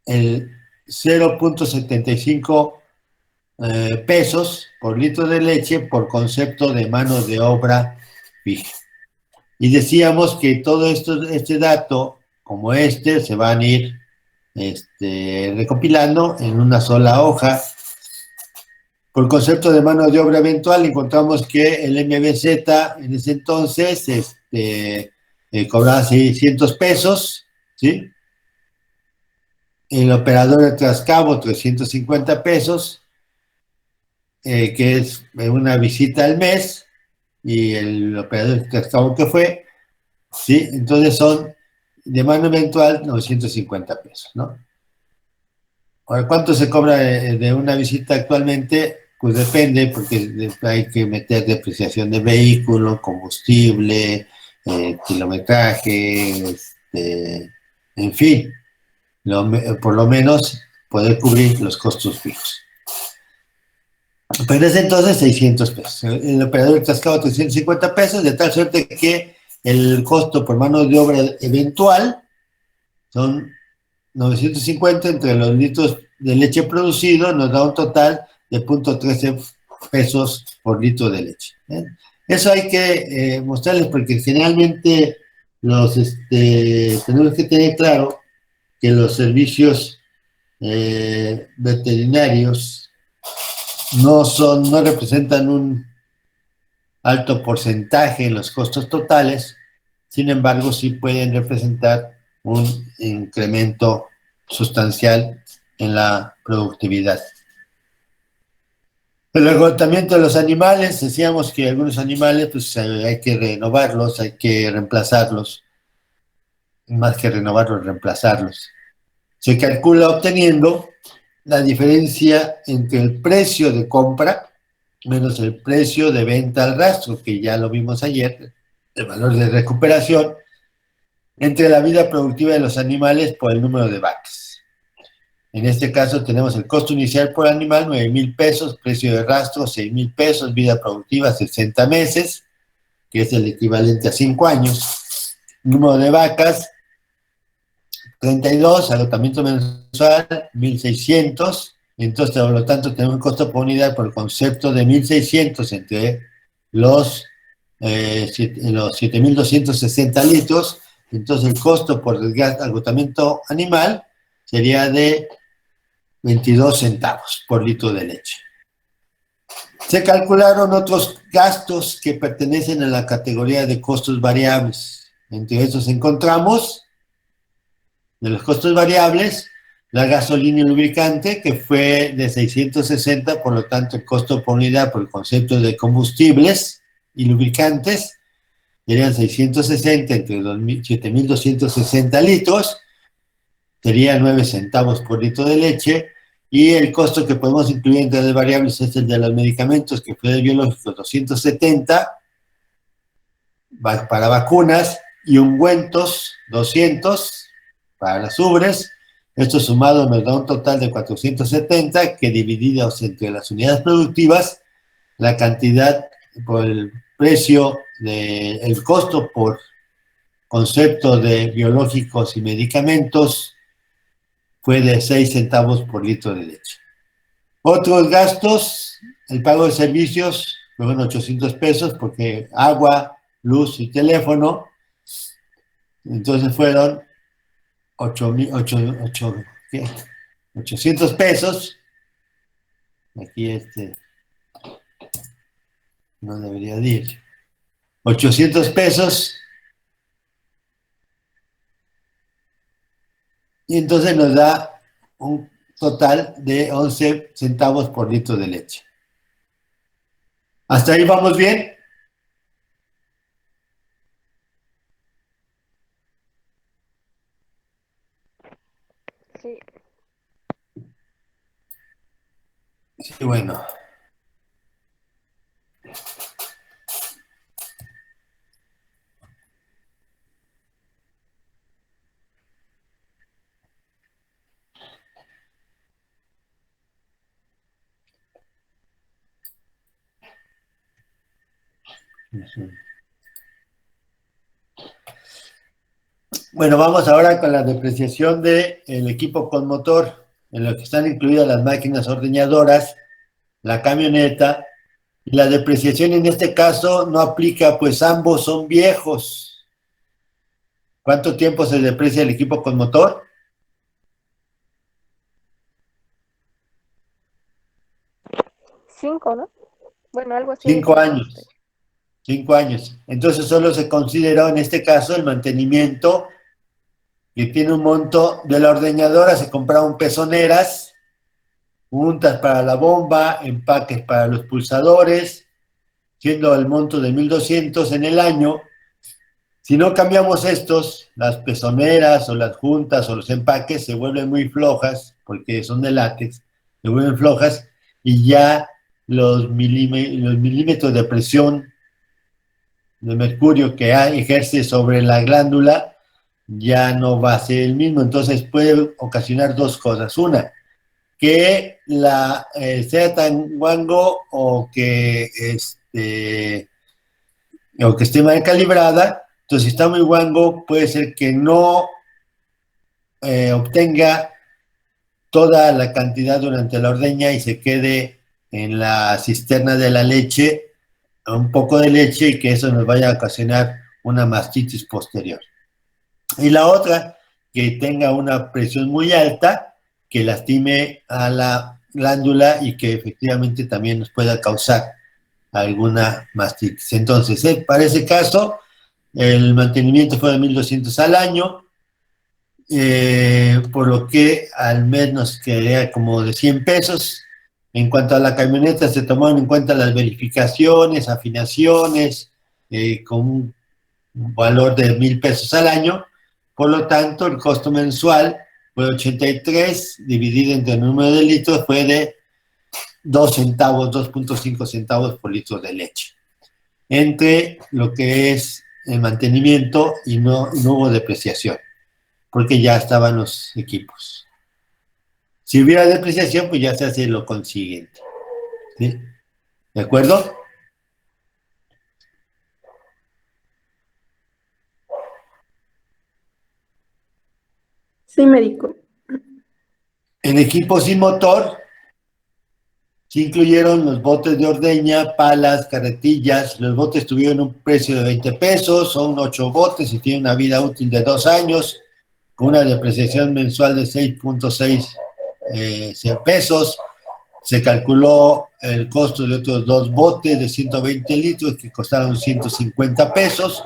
el 0.75 pesos por litro de leche por concepto de mano de obra fija. Y decíamos que todo este dato, como se van a ir recopilando en una sola hoja. Por concepto de mano de obra eventual, encontramos que el MBZ en ese entonces cobraba 600 pesos, ¿sí? El operador de trascabo, 350 pesos, que es una visita al mes, y el operador de trascabo que fue, ¿sí? Entonces son de mano eventual 950 pesos, ¿no? Ahora, ¿cuánto se cobra de una visita actualmente? Pues depende, porque hay que meter depreciación de vehículo, combustible, kilometraje, en fin, por lo menos poder cubrir los costos fijos. Pero en ese entonces 600 pesos. El operador de trascabo 350 pesos, de tal suerte que el costo por mano de obra eventual son 950 entre los litros de leche producido, nos da un total de 0.13 pesos por litro de leche. Eso hay que mostrarles, porque generalmente tenemos que tener claro que los servicios veterinarios no representan un alto porcentaje en los costos totales, sin embargo sí pueden representar un incremento sustancial en la productividad. El agotamiento de los animales, decíamos que algunos animales pues hay que renovarlos, hay que reemplazarlos, más que renovarlos, reemplazarlos. Se calcula obteniendo la diferencia entre el precio de compra menos el precio de venta al rastro, que ya lo vimos ayer, el valor de recuperación, entre la vida productiva de los animales por el número de vacas. En este caso tenemos el costo inicial por animal, 9,000 pesos, precio de rastro, 6,000 pesos, vida productiva, 60 meses, que es el equivalente a 5 años. Número de vacas, 32, agotamiento mensual, 1,600. Entonces, por lo tanto, tenemos un costo por unidad por el concepto de 1,600 entre los 7.260 litros. Entonces, el costo por agotamiento animal sería de 22 centavos por litro de leche. Se calcularon otros gastos que pertenecen a la categoría de costos variables. Entre esos encontramos, de los costos variables, la gasolina y lubricante, que fue de 660, por lo tanto el costo por unidad por el concepto de combustibles y lubricantes serían 660 entre 7.260 litros, sería 9 centavos por litro de leche, y el costo que podemos incluir entre las variables es el de los medicamentos, que fue de biológicos 270 para vacunas, y ungüentos 200 para las ubres. Esto sumado nos da un total de 470, que divididos entre las unidades productivas, la cantidad por el precio, el costo por concepto de biológicos y medicamentos fue de 6 centavos por litro de leche. Otros gastos, el pago de servicios, fueron 800 pesos porque agua, luz y teléfono, entonces fueron 800 pesos. Aquí no debería ir. 800 pesos. Y entonces nos da un total de 11 centavos por litro de leche. ¿Hasta ahí vamos bien? Sí. Sí, bueno. Bueno, vamos ahora con la depreciación del equipo con motor, en lo que están incluidas las máquinas ordeñadoras, la camioneta, y la depreciación en este caso no aplica, pues ambos son viejos. ¿Cuánto tiempo se deprecia el equipo con motor? 5, ¿no? Bueno, algo así. 5 años. 5 años. Entonces solo se consideró en este caso el mantenimiento, que tiene un monto de la ordeñadora, se compraron pezoneras, puntas para la bomba, empaques para los pulsadores, siendo el monto de 1,200 en el año. Si no cambiamos estos, las pezoneras o las juntas o los empaques se vuelven muy flojas, porque son de látex, se vuelven flojas, y ya los milímetros de presión de mercurio que ejerce sobre la glándula ya no va a ser el mismo. Entonces puede ocasionar dos cosas. Una, que sea tan guango o que esté mal calibrada. Entonces, si está muy guango, puede ser que no obtenga toda la cantidad durante la ordeña y se quede en la cisterna de la leche un poco de leche y que eso nos vaya a ocasionar una mastitis posterior. Y la otra, que tenga una presión muy alta, que lastime a la glándula y que efectivamente también nos pueda causar alguna mastitis. Entonces, para ese caso, el mantenimiento fue de 1,200 al año, por lo que al mes nos quedaría como de 100 pesos. En cuanto a la camioneta, se tomaron en cuenta las verificaciones, afinaciones, con un valor de 1,000 pesos al año. Por lo tanto, el costo mensual fue 83, dividido entre el número de litros, fue de 2 centavos, 2.5 centavos por litro de leche. Entre lo que es el mantenimiento y no hubo depreciación, porque ya estaban los equipos. Si hubiera depreciación, pues ya se hace lo consiguiente. ¿Sí? ¿De acuerdo? Sí, médico. En equipos sin motor, se incluyeron los botes de ordeña, palas, carretillas. Los botes tuvieron un precio de 20 pesos, son 8 botes y tienen una vida útil de 2 años, con una depreciación mensual de 6.6 pesos. Se calculó el costo de otros 2 botes de 120 litros que costaron 150 pesos,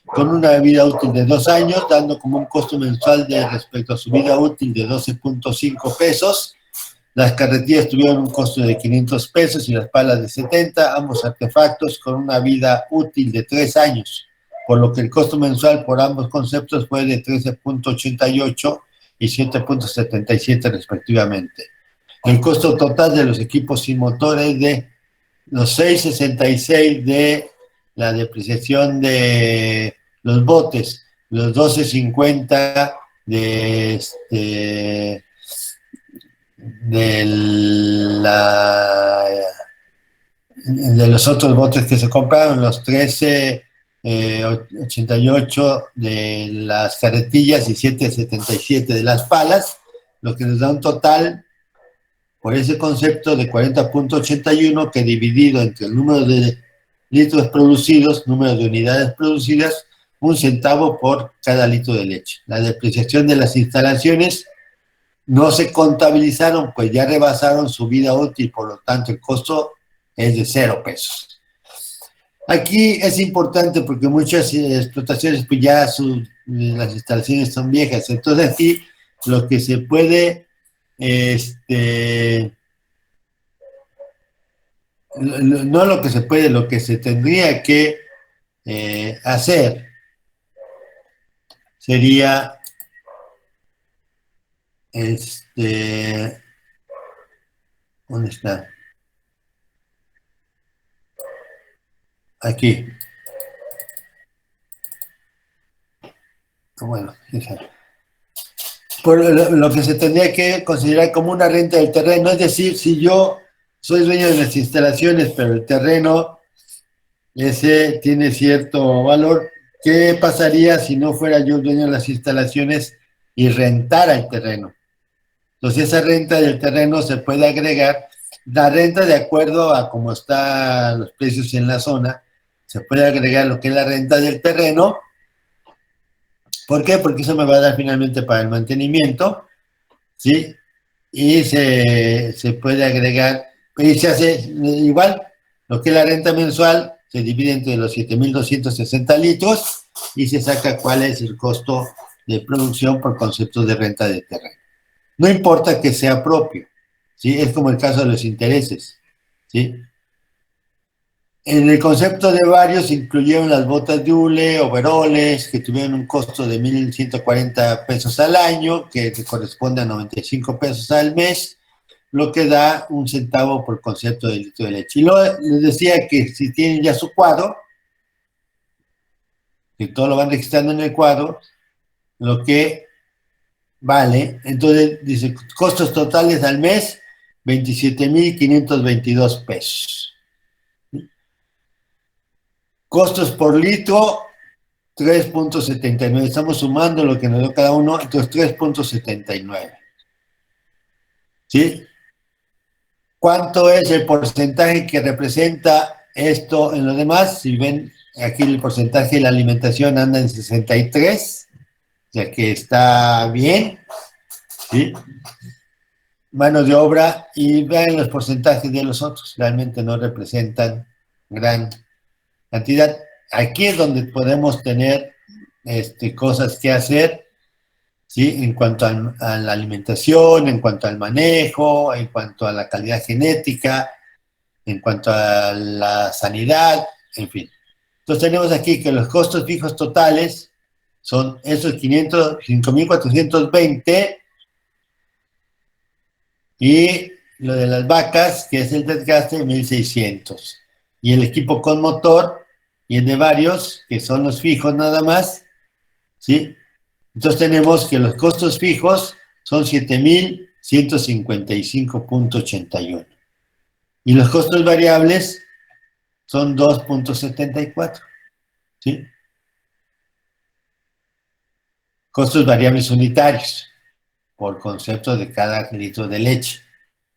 con una vida útil de 2 años, dando como un costo mensual respecto a su vida útil de 12.5 pesos. Las carretillas tuvieron un costo de 500 pesos y las palas de 70, ambos artefactos con una vida útil de 3 años, por lo que el costo mensual por ambos conceptos fue de 13.88 y 7.77 respectivamente. El costo total de los equipos sin motores de los 6.66 de la depreciación de los botes, los 12.50 de los otros botes que se compraron, los 13 88 de las carretillas y 777 de las palas, lo que nos da un total, por ese concepto, de 40.81, que dividido entre el número de litros producidos, número de unidades producidas, 1 centavo por cada litro de leche. La depreciación de las instalaciones no se contabilizaron, pues ya rebasaron su vida útil, por lo tanto el costo es de 0 pesos. Aquí es importante porque muchas explotaciones pues ya las instalaciones son viejas, entonces aquí lo que se puede, no lo que se puede, lo que se tendría que hacer sería, ¿dónde está? Aquí. Bueno, por lo que se tendría que considerar como una renta del terreno, es decir, si yo soy dueño de las instalaciones, pero el terreno ese tiene cierto valor, ¿qué pasaría si no fuera yo dueño de las instalaciones y rentara el terreno? Entonces esa renta del terreno se puede agregar, la renta de acuerdo a cómo están los precios en la zona, se puede agregar lo que es la renta del terreno. ¿Por qué? Porque eso me va a dar finalmente para el mantenimiento, ¿sí? Y se puede agregar, y se hace igual, lo que es la renta mensual, se divide entre los 7.260 litros y se saca cuál es el costo de producción por concepto de renta de terreno. No importa que sea propio, ¿sí? Es como el caso de los intereses, ¿sí? En el concepto de varios incluyeron las botas de hule, overoles, que tuvieron un costo de 1.140 pesos al año, que corresponde a 95 pesos al mes, lo que da 1 centavo por concepto de litro de leche. Y les decía que si tienen ya su cuadro, que todo lo van registrando en el cuadro, lo que vale, entonces dice, costos totales al mes, 27.522 pesos. Costos por litro, 3.79. Estamos sumando lo que nos dio cada uno, entonces 3.79. ¿Sí? ¿Cuánto es el porcentaje que representa esto en lo demás? Si ven, aquí el porcentaje de la alimentación anda en 63, o sea que está bien. ¿Sí? Mano de obra, y vean los porcentajes de los otros, realmente no representan gran cantidad. Aquí es donde podemos tener cosas que hacer, ¿sí? En cuanto a la alimentación, en cuanto al manejo, en cuanto a la calidad genética, en cuanto a la sanidad, en fin. Entonces tenemos aquí que los costos fijos totales son esos 5.420, y lo de las vacas, que es el desgaste, 1.600. Y el equipo con motor y el de varios, que son los fijos nada más, ¿sí? Entonces tenemos que los costos fijos son 7.155.81. Y los costos variables son 2.74, ¿sí? Costos variables unitarios, por concepto de cada litro de leche,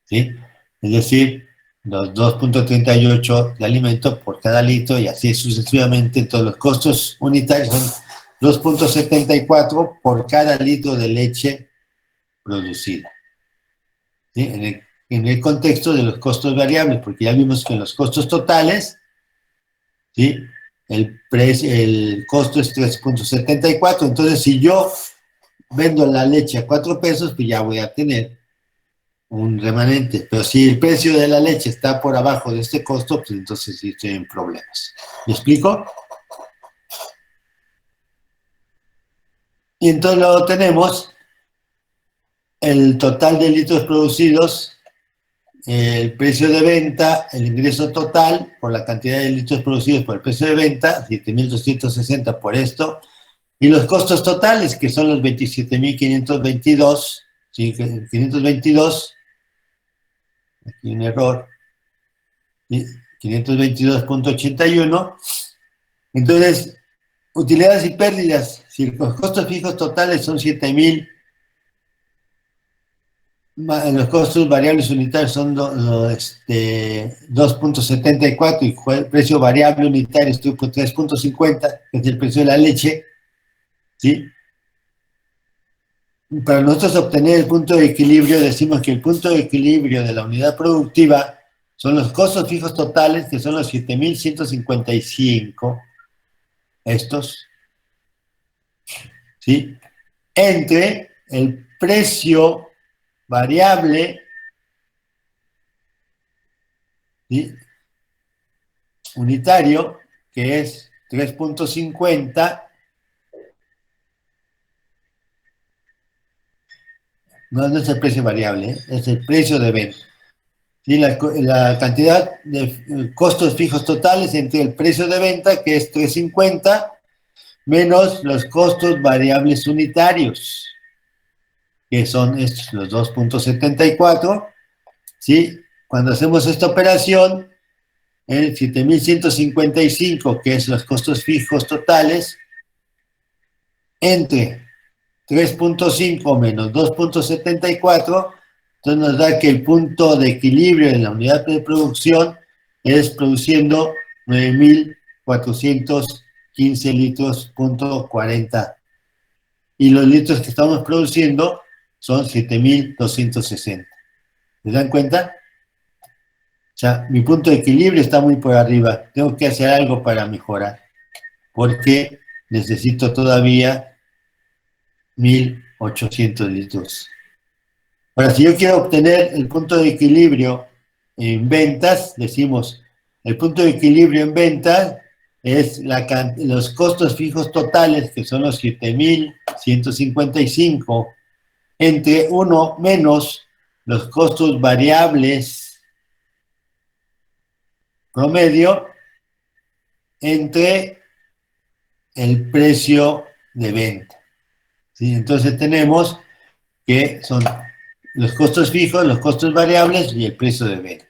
¿sí? Es decir, los 2.38 de alimento por cada litro y así sucesivamente. Entonces los costos unitarios son 2.74 por cada litro de leche producida, ¿sí? En el contexto de los costos variables, porque ya vimos que en los costos totales, ¿sí? El costo es 3.74, entonces si yo vendo la leche a 4 pesos, pues ya voy a tener un remanente, pero si el precio de la leche está por abajo de este costo, pues entonces sí estoy en problemas. ¿Me explico? Y entonces luego tenemos el total de litros producidos, el precio de venta, el ingreso total por la cantidad de litros producidos por el precio de venta, 7.260 por esto, y los costos totales, que son los 27.522, ¿sí? 522, aquí un error, 522.81. Entonces, utilidades y pérdidas. Si los costos fijos totales son 7,000, los costos variables unitarios son 2.74 y el precio variable unitario estuvo por 3.50, que es el precio de la leche, ¿sí? Para nosotros obtener el punto de equilibrio, decimos que el punto de equilibrio de la unidad productiva son los costos fijos totales, que son los 7,155, estos, ¿sí? Entre el precio variable, ¿sí?, unitario, que es 3.50, no es el precio variable, es el precio de venta. ¿Sí? La cantidad de costos fijos totales entre el precio de venta, que es 3.50, menos los costos variables unitarios, que son estos, los 2.74, ¿sí? Cuando hacemos esta operación, el 7,155, que es los costos fijos totales, entre 3.5 menos 2.74, entonces nos da que el punto de equilibrio en la unidad de producción es produciendo 9,415 litros, punto 40. Y los litros que estamos produciendo son 7,260. ¿Se dan cuenta? O sea, mi punto de equilibrio está muy por arriba. Tengo que hacer algo para mejorar, porque necesito todavía 1,800 litros. Ahora, si yo quiero obtener el punto de equilibrio en ventas, decimos, el punto de equilibrio en ventas es los costos fijos totales, que son los 7,155, entre 1 menos los costos variables promedio entre el precio de venta. ¿Sí? Entonces tenemos que son los costos fijos, los costos variables y el precio de venta.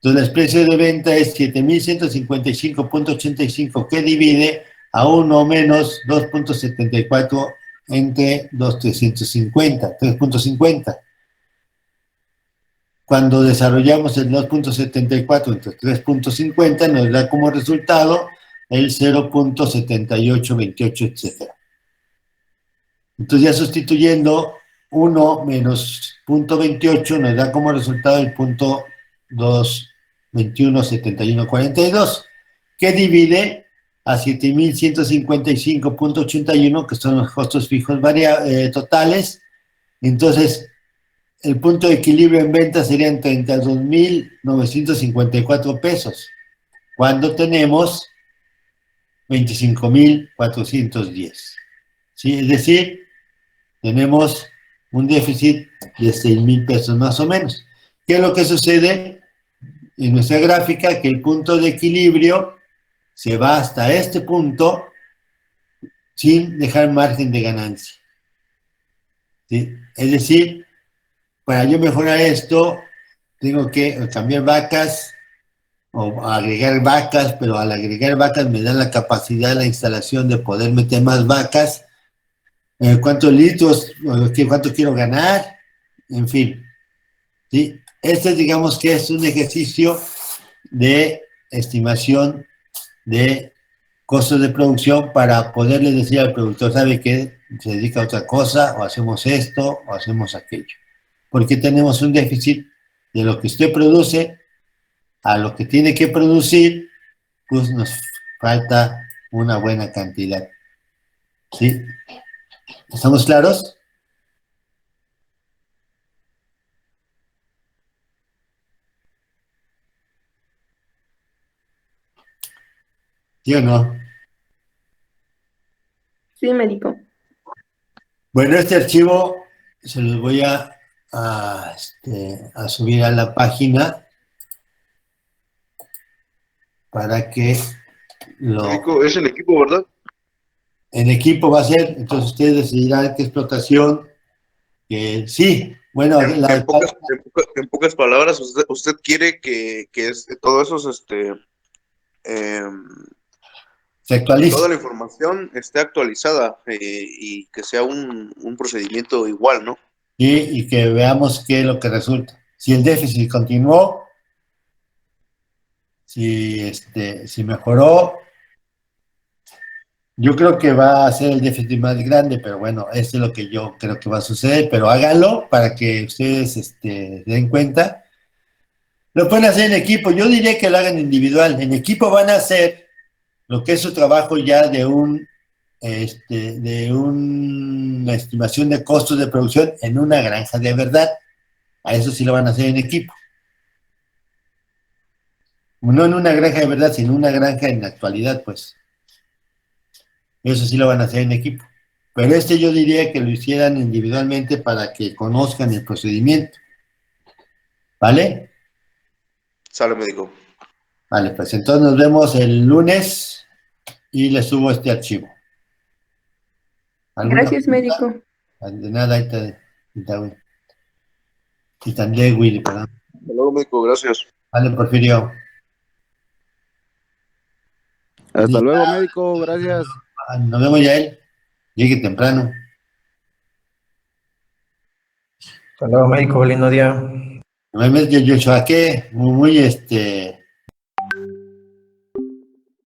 Entonces el precio de venta es 7,155.85, que divide a 1 menos 2.74 entre 2,350, 3.50. Cuando desarrollamos el 2.74 entre 3.50, nos da como resultado el 0.7828, etc. Entonces ya sustituyendo 1 menos 0.28 nos da como resultado el punto 2217142, que divide a 7,155.81, que son los costos fijos totales. Entonces, el punto de equilibrio en venta serían 32,954 pesos, cuando tenemos 25,410. ¿Sí? Es decir, tenemos un déficit de 6,000 pesos más o menos. ¿Qué es lo que sucede en nuestra gráfica? Que el punto de equilibrio se va hasta este punto sin dejar margen de ganancia. ¿Sí? Es decir, para yo mejorar esto, tengo que cambiar vacas o agregar vacas, pero al agregar vacas me da la capacidad, la instalación de poder meter más vacas, cuántos litros, cuánto quiero ganar, en fin. ¿Sí? Este, digamos que es un ejercicio de estimación de costos de producción para poderle decir al productor, ¿sabe qué? Se dedica a otra cosa, o hacemos esto, o hacemos aquello. Porque tenemos un déficit de lo que usted produce a lo que tiene que producir, pues nos falta una buena cantidad. ¿Sí? ¿Estamos claros? ¿Sí o no? Sí, médico. Bueno, este archivo se los voy a subir a la página para que Es en equipo, ¿verdad? en equipo va a ser, entonces ustedes decidirán qué explotación, que sí, bueno, En pocas palabras, usted quiere que todos esos, se actualice. Toda la información esté actualizada y que sea un procedimiento igual, ¿no? Y que veamos qué es lo que resulta. Si el déficit continuó, si mejoró, yo creo que va a ser el déficit más grande, pero bueno, eso es lo que yo creo que va a suceder, pero háganlo para que ustedes den cuenta. Lo pueden hacer en equipo, yo diría que lo hagan individual. En equipo van a hacer lo que es su trabajo ya de una estimación de costos de producción en una granja de verdad. A eso sí lo van a hacer en equipo. No en una granja de verdad, sino una granja en la actualidad, pues. Eso sí lo van a hacer en equipo. Pero yo diría que lo hicieran individualmente para que conozcan el procedimiento. ¿Vale? Sale, médico. Vale, pues entonces nos vemos el lunes y les subo este archivo. ¿Alguna Gracias, pregunta? médico. De nada, ahí está, Willy, perdón. Hasta luego, médico. Gracias. Vale, Porfirio. Hasta luego, médico, gracias. Nos vemos ya él. Llegue temprano. Hasta luego, médico, lindo día. Normalmente yo ¿qué? Muy